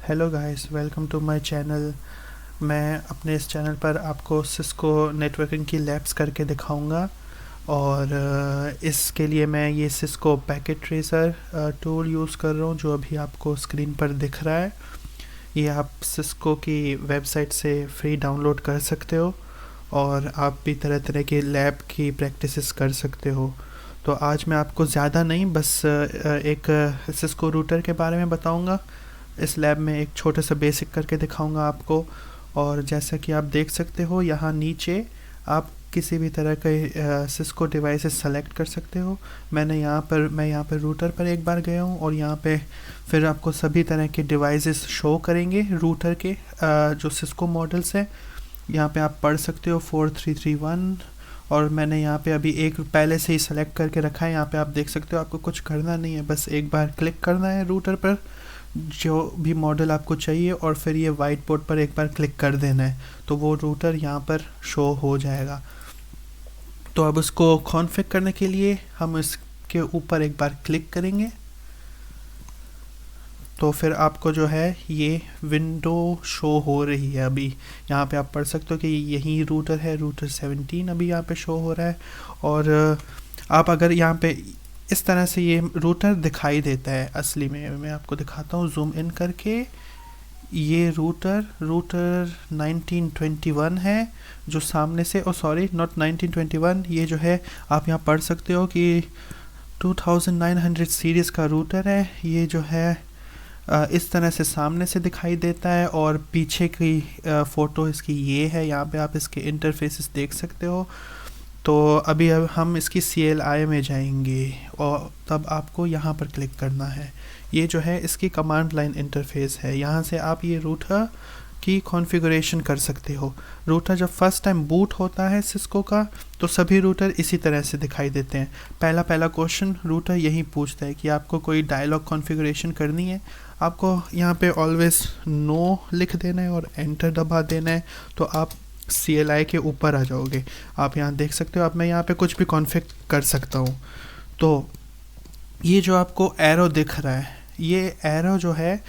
Hello guys, welcome to my channel. मैं अपने इस चैनल पर आपको सिस्को नेटवर्किंग की लैब्स करके दिखाऊंगा। और इसके लिए मैं ये Cisco packet tracer tool use कर रहा हूँ, जो अभी आपको स्क्रीन पर दिख रहा है। ये आप सिस्को की वेबसाइट से फ्री डाउनलोड कर सकते हो और आप भी तरह तरह के लैब की प्रैक्टिसेस कर सकते हो। तो आज मैं आपको ज़्यादा नहीं, बस एक सिस्को रूटर के बारे में बताऊंगा। इस लैब में एक छोटा सा बेसिक करके दिखाऊंगा आपको। और जैसा कि आप देख सकते हो, यहाँ नीचे आप किसी भी तरह के सिस्को डिवाइसेस सेलेक्ट कर सकते हो। मैं यहाँ पर रूटर पर एक बार गया हूँ और यहाँ पे फिर आपको सभी तरह के डिवाइसेस शो करेंगे रूटर के, जो सिस्को मॉडल्स है। यहाँ पे आप पढ़ सकते हो 4331। और मैंने यहाँ पे अभी एक पहले से ही सेलेक्ट करके रखा है। यहाँ पे आप देख सकते हो, आपको कुछ करना नहीं है, बस एक बार क्लिक करना है रूटर पर जो भी मॉडल आपको चाहिए, और फिर ये वाइट बोर्ड पर एक बार क्लिक कर देना है, तो वो रूटर यहाँ पर शो हो जाएगा। तो अब उसको कॉन्फ़िगर करने के लिए हम इसके ऊपर एक बार क्लिक करेंगे, तो फिर आपको जो है ये विंडो शो हो रही है। अभी यहाँ पे आप पढ़ सकते हो कि यही रूटर है, रूटर 17 अभी यहाँ पे शो हो रहा है। और आप अगर यहाँ पे इस तरह से ये रूटर दिखाई देता है असली में, मैं आपको दिखाता हूँ जूम इन करके। ये रूटर रूटर 1921 है जो सामने से, ओ सॉरी नॉट 1921, ये जो है आप यहाँ पढ़ सकते हो कि 2900 सीरीज़ का रूटर है। ये जो है इस तरह से सामने से दिखाई देता है, और पीछे की फ़ोटो इसकी ये है। यहाँ पे आप इसके इंटरफेसेस देख सकते हो। तो अभी अब हम इसकी CLI में जाएंगे और तब आपको यहाँ पर क्लिक करना है। ये जो है इसकी कमांड लाइन इंटरफेस है। यहाँ से आप ये रूटर की कॉन्फ़िगरेशन कर सकते हो। रूटर जब फर्स्ट टाइम बूट होता है सिस्को का, तो सभी रूटर इसी तरह से दिखाई देते हैं। पहला क्वेश्चन रूटर यही पूछता है कि आपको कोई डायलॉग कॉन्फ़िगरेशन करनी है। आपको यहाँ पे ऑलवेज नो लिख देना है और एंटर दबा देना है, तो आप CLI के ऊपर आ जाओगे। आप यहाँ देख सकते हो, अब मैं यहाँ पे कुछ भी कॉन्फ़िगर कर सकता हूँ। तो ये जो आपको एरो दिख रहा है, ये एरो जो है,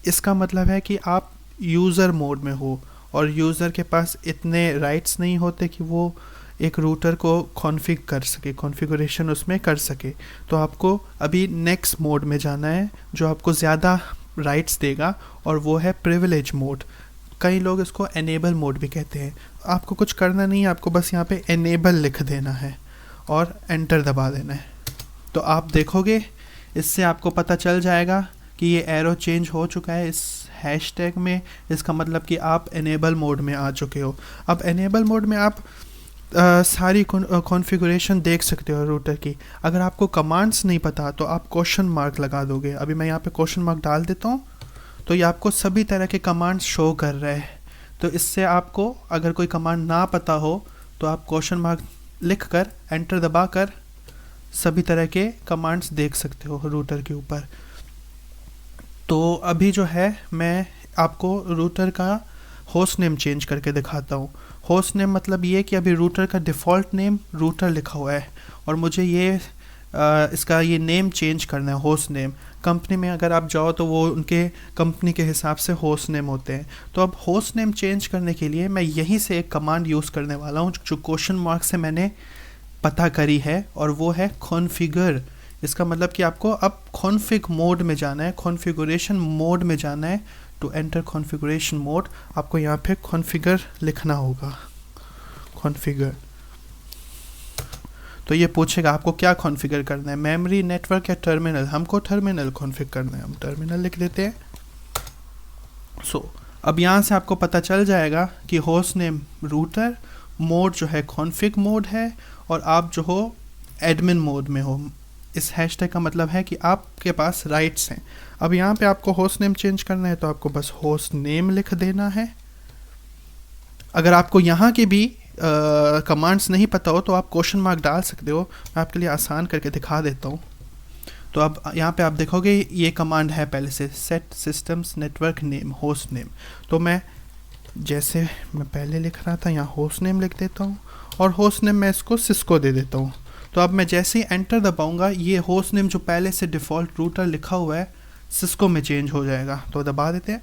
इसका मतलब है कि आप यूज़र मोड में हो और यूज़र के पास इतने राइट्स नहीं होते कि वो एक रूटर को कॉन्फ़िगर कर सके, कॉन्फ़िगरेशन उसमें कर सके। तो आपको अभी नेक्स्ट मोड में जाना है जो आपको ज़्यादा राइट्स देगा, और वो है प्रिविलेज मोड। कई लोग इसको एनेबल मोड भी कहते हैं। आपको कुछ करना नहीं है, आपको बस यहाँ पे एनेबल लिख देना है और एंटर दबा देना है। तो आप देखोगे, इससे आपको पता चल जाएगा कि ये एरो चेंज हो चुका है इस हैशटैग में। इसका मतलब कि आप एनेबल मोड में आ चुके हो। अब एनेबल मोड में आप सारी कॉन्फ़िगरेशन देख सकते हो रूटर की। अगर आपको कमांड्स नहीं पता तो आप क्वेश्चन मार्क लगा दोगे। अभी मैं यहाँ पे क्वेश्चन मार्क डाल देता हूँ, तो ये आपको सभी तरह के कमांड्स शो कर रहे हैं। तो इससे आपको अगर कोई कमांड ना पता हो तो आप क्वेश्चन मार्क लिख कर एंटर दबा कर सभी तरह के कमांड्स देख सकते हो रूटर के ऊपर। तो अभी जो है मैं आपको रूटर का होस्ट नेम चेंज करके दिखाता हूँ। होस्ट नेम मतलब ये कि अभी रूटर का डिफ़ॉल्ट नेम रूटर लिखा हुआ है, और मुझे ये इसका ये नेम चेंज करना है, होस्ट नेम। कंपनी में अगर आप जाओ तो वो उनके कंपनी के हिसाब से होस्ट नेम होते हैं। तो अब होस्ट नेम चेंज करने के लिए मैं यहीं से एक कमांड यूज़ करने वाला हूँ जो क्वेश्चन मार्क से मैंने पता करी है, और वो है कॉन्फ़िगर। इसका मतलब कि आपको अब कॉन्फ़िग मोड में जाना है, कॉन्फ़िगरेशन मोड में जाना है। टू एंटर कॉन्फ़िगरेशन मोड आपको यहाँ पे कॉन्फ़िगर लिखना होगा, कॉन्फ़िगर। तो ये पूछेगा आपको क्या कॉन्फ़िगर करना है, मेमोरी, नेटवर्क या टर्मिनल। हमको टर्मिनल कॉन्फ़िगर करना है, हम टर्मिनल लिख देते हैं। अब यहाँ से आपको पता चल जाएगा कि होस्ट नेम रूटर, मोड जो है कॉन्फ़िग मोड है, और आप जो हो एडमिन मोड में हो। इस हैशटैग का मतलब है कि आपके पास राइट्स हैं। अब यहाँ पे आपको होस्ट नेम चेंज करना है, तो आपको बस होस्ट नेम लिख देना है। अगर आपको यहाँ के भी कमांड्स नहीं पता हो तो आप क्वेश्चन मार्क डाल सकते हो। मैं आपके लिए आसान करके दिखा देता हूँ। तो अब यहाँ पे आप देखोगे ये कमांड है पहले से, set systems network name host name. तो मैं जैसे मैं पहले लिख रहा था, यहाँ होस्ट नेम लिख देता हूँ, और होस्ट नेम मैं इसको सिस्को दे देता हूँ। तो अब मैं जैसे ही एंटर दबाऊंगा, ये होस्ट नेम जो पहले से डिफ़ॉल्ट रूटर लिखा हुआ है सिस्को में चेंज हो जाएगा। तो दबा देते हैं,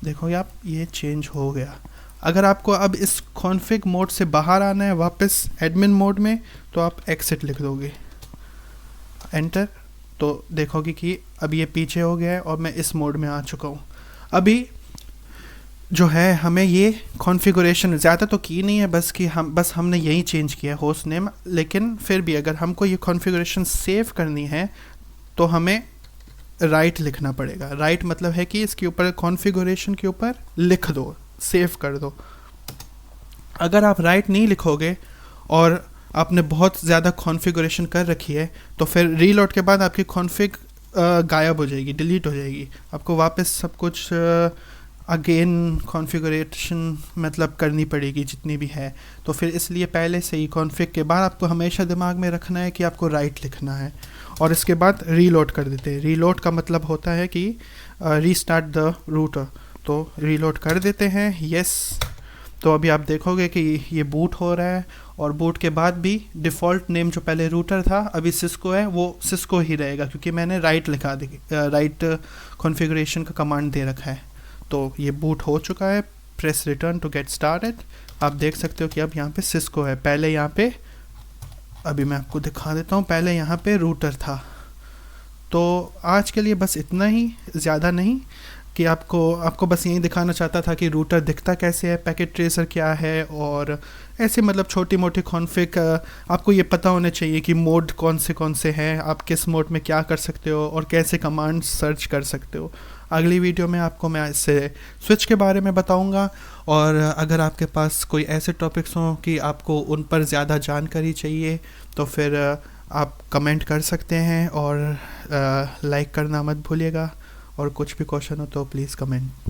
देखो आप ये चेंज हो गया। अगर आपको अब इस कॉन्फ़िग मोड से बाहर आना है वापस एडमिन मोड में, तो आप एक्सिट लिख दोगे, एंटर, तो देखोगे कि अब ये पीछे हो गया है और मैं इस मोड में आ चुका हूँ। अभी जो है हमें ये कॉन्फ़िगरेशन ज़्यादा तो की नहीं है, बस हमने यही चेंज किया है होस्ट नेम, लेकिन फिर भी अगर हमको ये कॉन्फ़िगरेशन सेव करनी है तो हमें राइट लिखना पड़ेगा। राइट मतलब है कि इसके ऊपर कॉन्फ़िगरेशन के ऊपर लिख दो, सेव कर दो। अगर आप राइट नहीं लिखोगे और आपने बहुत ज़्यादा कॉन्फ़िगरेशन कर रखी है, तो फिर रीलोड के बाद आपकी कॉन्फ़िग गायब हो जाएगी, डिलीट हो जाएगी। आपको वापस सब कुछ अगेन कॉन्फ़िगरेशन मतलब करनी पड़ेगी जितनी भी है। तो फिर इसलिए पहले से ही कॉन्फ़िग के बाद आपको हमेशा दिमाग में रखना है कि आपको राइट लिखना है, और इसके बाद रीलोड कर देते हैं। रीलोड का मतलब होता है कि रीस्टार्ट द रूटर, तो रीलोड कर देते हैं, यस। तो अभी आप देखोगे कि ये बूट हो रहा है, और बूट के बाद भी डिफ़ॉल्ट नेम जो पहले रूटर था अभी सिस्को है, वो सिस्को ही रहेगा क्योंकि मैंने राइट लिखा राइट कॉन्फ़िगरेशन का कमांड दे रखा है। तो ये बूट हो चुका है, press return to get started. आप देख सकते हो कि अब यहाँ पे सिस्को है, पहले यहाँ पे, अभी मैं आपको दिखा देता हूँ, पहले यहाँ पे रूटर था। तो आज के लिए बस इतना ही, ज़्यादा नहीं, कि आपको बस यही दिखाना चाहता था कि रूटर दिखता कैसे है, पैकेट ट्रेसर क्या है, और ऐसे मतलब छोटी मोटी कॉन्फ़िग आपको ये पता होना चाहिए कि मोड कौन से हैं, आप किस मोड में क्या कर सकते हो और कैसे कमांड सर्च कर सकते हो। अगली वीडियो में आपको मैं इससे स्विच के बारे में बताऊंगा, और अगर आपके पास कोई ऐसे टॉपिक्स हों कि आपको उन पर ज़्यादा जानकारी चाहिए तो फिर आप कमेंट कर सकते हैं, और लाइक करना मत भूलिएगा, और कुछ भी क्वेश्चन हो तो प्लीज़ कमेंट।